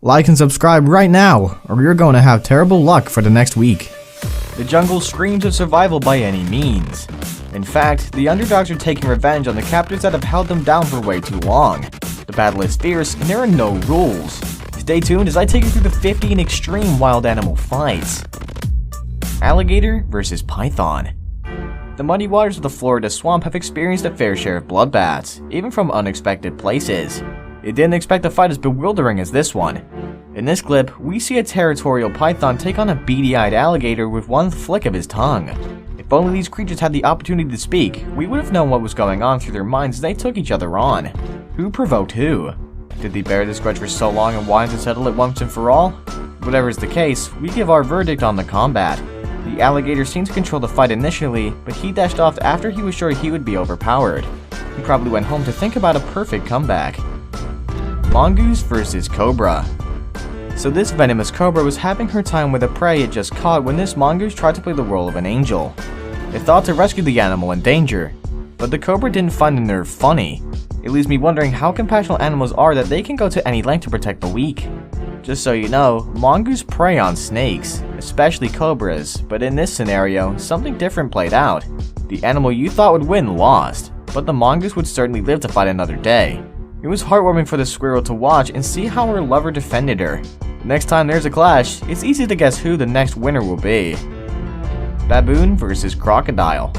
Like and subscribe right now, or you're going to have terrible luck for the next week. The jungle screams of survival by any means. In fact, the underdogs are taking revenge on the captors that have held them down for way too long. The battle is fierce, and there are no rules. Stay tuned as I take you through the 15 extreme wild animal fights. Alligator versus python. The muddy waters of the Florida swamp have experienced a fair share of bloodbaths, even from unexpected places. You didn't expect a fight as bewildering as this one. In this clip, we see a territorial python take on a beady-eyed alligator with one flick of his tongue. If only these creatures had the opportunity to speak, we would have known what was going on through their minds as they took each other on. Who provoked who? Did they bear this grudge for so long and wanted to settle it once and for all? Whatever is the case, we give our verdict on the combat. The alligator seemed to control the fight initially, but he dashed off after he was sure he would be overpowered. He probably went home to think about a perfect comeback. Mongoose versus cobra. So this venomous cobra was having her time with a prey it just caught when this mongoose tried to play the role of an angel. It thought to rescue the animal in danger, but the cobra didn't find the nerve funny. It leaves me wondering how compassionate animals are that they can go to any length to protect the weak. Just so you know, mongoose prey on snakes, especially cobras, but in this scenario, something different played out. The animal you thought would win lost, but the mongoose would certainly live to fight another day. It was heartwarming for the squirrel to watch and see how her lover defended her. Next time there's a clash, it's easy to guess who the next winner will be. Baboon versus crocodile.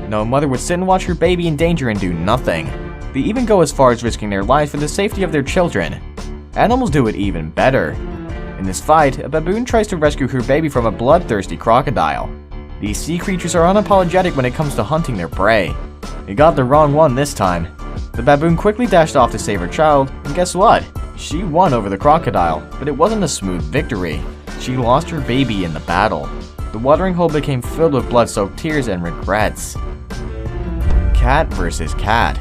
No mother would sit and watch her baby in danger and do nothing. They even go as far as risking their lives for the safety of their children. Animals do it even better. In this fight, a baboon tries to rescue her baby from a bloodthirsty crocodile. These sea creatures are unapologetic when it comes to hunting their prey. It got the wrong one this time. The baboon quickly dashed off to save her child, and guess what? She won over the crocodile, but it wasn't a smooth victory. She lost her baby in the battle. The watering hole became filled with blood-soaked tears and regrets. Cat versus cat.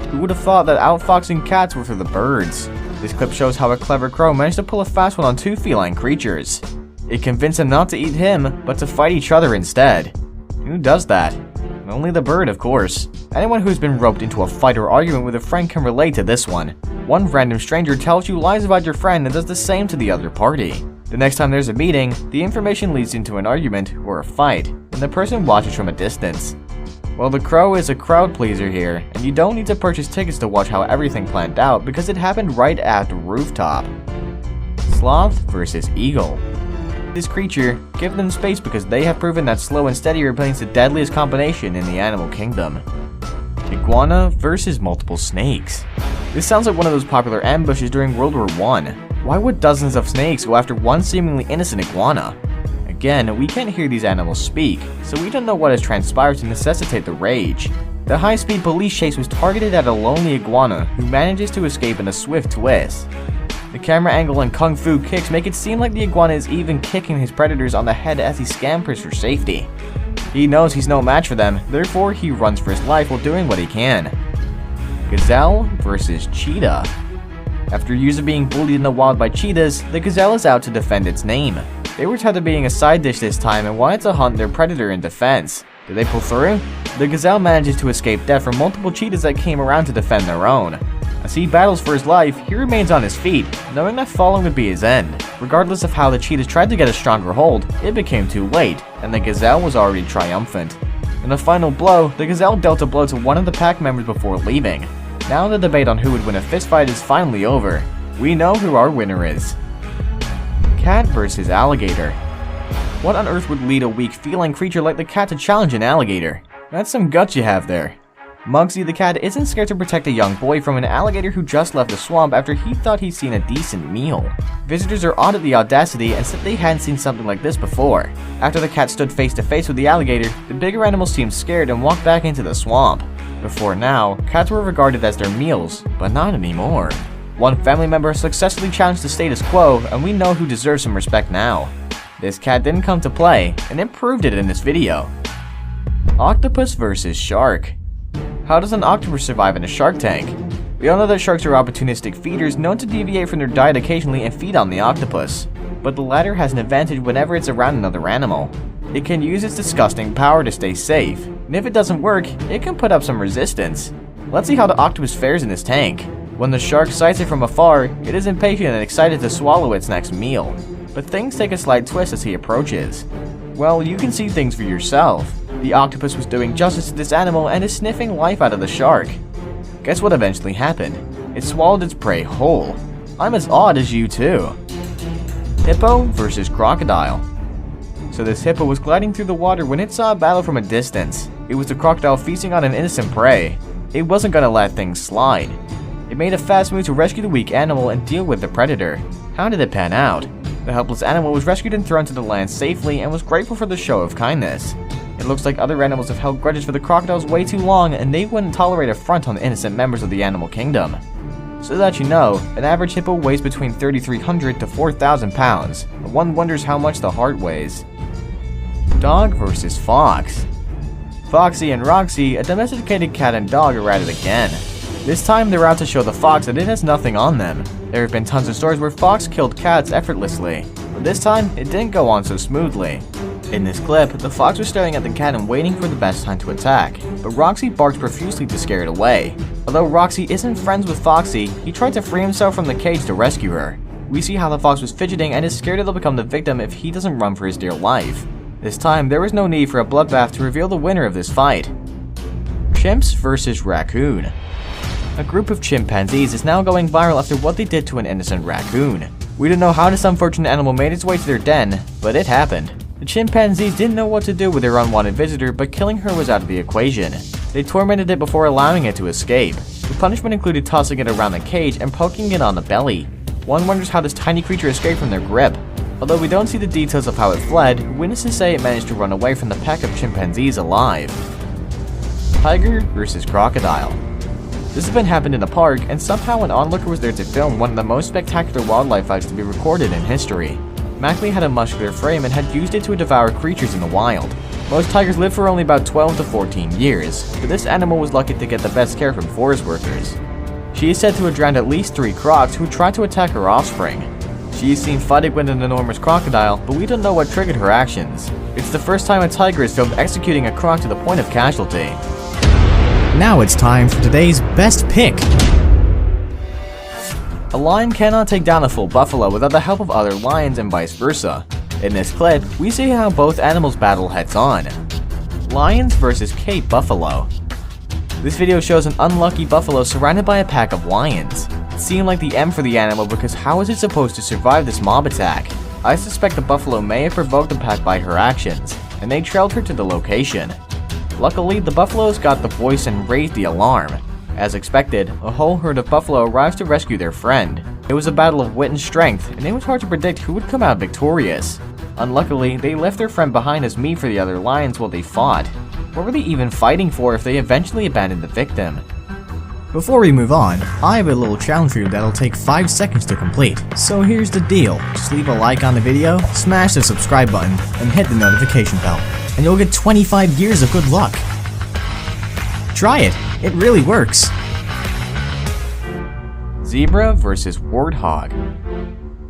Who would have thought that outfoxing cats were for the birds? This clip shows how a clever crow managed to pull a fast one on two feline creatures. It convinced them not to eat him, but to fight each other instead. Who does that? Only the bird, of course. Anyone who's been roped into a fight or argument with a friend can relate to this one. One random stranger tells you lies about your friend and does the same to the other party. The next time there's a meeting, the information leads into an argument or a fight, and the person watches from a distance. Well, the crow is a crowd pleaser here, and you don't need to purchase tickets to watch how everything planned out because it happened right at the rooftop. Sloth versus eagle. This creature, give them space because they have proven that slow and steady remains the deadliest combination in the animal kingdom. Iguana versus multiple snakes. This sounds like one of those popular ambushes during World War I. Why would dozens of snakes go after one seemingly innocent iguana? Again, we can't hear these animals speak, so we don't know what has transpired to necessitate the rage. The high-speed police chase was targeted at a lonely iguana who manages to escape in a swift twist. The camera angle and kung fu kicks make it seem like the iguana is even kicking his predators on the head as he scampers for safety. He knows he's no match for them, therefore he runs for his life while doing what he can. Gazelle versus cheetah. After years of being bullied in the wild by cheetahs, the gazelle is out to defend its name. They were tired of being a side dish this time and wanted to hunt their predator in defense. Did they pull through? The gazelle manages to escape death from multiple cheetahs that came around to defend their own. As he battles for his life, he remains on his feet, knowing that falling would be his end. Regardless of how the cheetahs tried to get a stronger hold, it became too late, and the gazelle was already triumphant. In a final blow, the gazelle dealt a blow to one of the pack members before leaving. Now the debate on who would win a fistfight is finally over. We know who our winner is. Cat versus alligator. What on earth would lead a weak feline creature like the cat to challenge an alligator? That's some guts you have there. Muggsy the cat isn't scared to protect a young boy from an alligator who just left the swamp after he thought he'd seen a decent meal. Visitors are awed at the audacity and said they hadn't seen something like this before. After the cat stood face to face with the alligator, the bigger animal seemed scared and walked back into the swamp. Before now, cats were regarded as their meals, but not anymore. One family member successfully challenged the status quo, and we know who deserves some respect now. This cat didn't come to play, and it proved it in this video. Octopus versus shark. How does an octopus survive in a shark tank? We all know that sharks are opportunistic feeders known to deviate from their diet occasionally and feed on the octopus. But the latter has an advantage whenever it's around another animal. It can use its disgusting power to stay safe, and if it doesn't work, it can put up some resistance. Let's see how the octopus fares in this tank. When the shark sights it from afar, it is impatient and excited to swallow its next meal. But things take a slight twist as he approaches. Well, you can see things for yourself. The octopus was doing justice to this animal and is sniffing life out of the shark. Guess what eventually happened? It swallowed its prey whole. I'm as awed as you too. Hippo versus crocodile. So this hippo was gliding through the water when it saw a battle from a distance. It was the crocodile feasting on an innocent prey. It wasn't gonna let things slide. It made a fast move to rescue the weak animal and deal with the predator. How did it pan out? The helpless animal was rescued and thrown to the land safely and was grateful for the show of kindness. It looks like other animals have held grudges for the crocodiles way too long, and they wouldn't tolerate affront on the innocent members of the animal kingdom. So that you know, an average hippo weighs between 3,300 to 4,000 pounds, and one wonders how much the heart weighs. Dog versus fox. Foxy and Roxy, a domesticated cat and dog, are at it again. This time they're out to show the fox that it has nothing on them. There have been tons of stories where fox killed cats effortlessly, but this time it didn't go on so smoothly. In this clip, the fox was staring at the cat and waiting for the best time to attack, but Roxy barked profusely to scare it away. Although Roxy isn't friends with Foxy, he tried to free himself from the cage to rescue her. We see how the fox was fidgeting and is scared it'll become the victim if he doesn't run for his dear life. This time, there was no need for a bloodbath to reveal the winner of this fight. Chimps versus raccoon. A group of chimpanzees is now going viral after what they did to an innocent raccoon. We don't know how this unfortunate animal made its way to their den, but it happened. The chimpanzees didn't know what to do with their unwanted visitor, but killing her was out of the equation. They tormented it before allowing it to escape. The punishment included tossing it around the cage and poking it on the belly. One wonders how this tiny creature escaped from their grip. Although we don't see the details of how it fled, witnesses say it managed to run away from the pack of chimpanzees alive. Tiger versus crocodile. This event happened in a park, and somehow an onlooker was there to film one of the most spectacular wildlife fights to be recorded in history. Mackley had a muscular frame and had used it to devour creatures in the wild. Most tigers live for only about 12 to 14 years, but this animal was lucky to get the best care from forest workers. She is said to have drowned at least 3 crocs who tried to attack her offspring. She is seen fighting with an enormous crocodile, but we don't know what triggered her actions. It's the first time a tiger is filmed executing a croc to the point of casualty. Now it's time for today's best pick. A lion cannot take down a full buffalo without the help of other lions and vice versa. In this clip, we see how both animals battle heads-on. Lions versus Cape buffalo. This video shows an unlucky buffalo surrounded by a pack of lions. It seemed like the end for the animal because how is it supposed to survive this mob attack? I suspect the buffalo may have provoked the pack by her actions, and they trailed her to the location. Luckily, the buffaloes got the voice and raised the alarm. As expected, a whole herd of buffalo arrives to rescue their friend. It was a battle of wit and strength, and it was hard to predict who would come out victorious. Unluckily, they left their friend behind as meat for the other lions while they fought. What were they even fighting for if they eventually abandoned the victim? Before we move on, I have a little challenge for you that'll take 5 seconds to complete. So here's the deal, just leave a like on the video, smash the subscribe button, and hit the notification bell, and you'll get 25 years of good luck. Try it, it really works. Zebra versus warthog.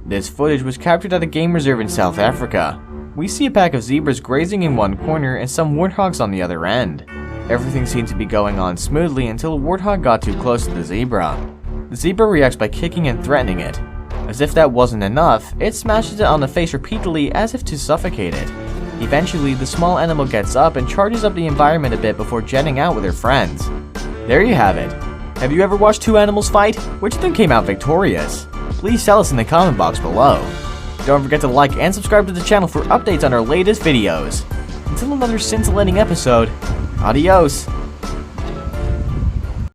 This footage was captured at a game reserve in South Africa. We see a pack of zebras grazing in one corner and some warthogs on the other end. Everything seemed to be going on smoothly until a warthog got too close to the zebra. The zebra reacts by kicking and threatening it. As if that wasn't enough, it smashes it on the face repeatedly as if to suffocate it. Eventually, the small animal gets up and charges up the environment a bit before jetting out with her friends. There you have it. Have you ever watched 2 animals fight? Which of them came out victorious? Please tell us in the comment box below. Don't forget to like and subscribe to the channel for updates on our latest videos. Until another scintillating episode, adios!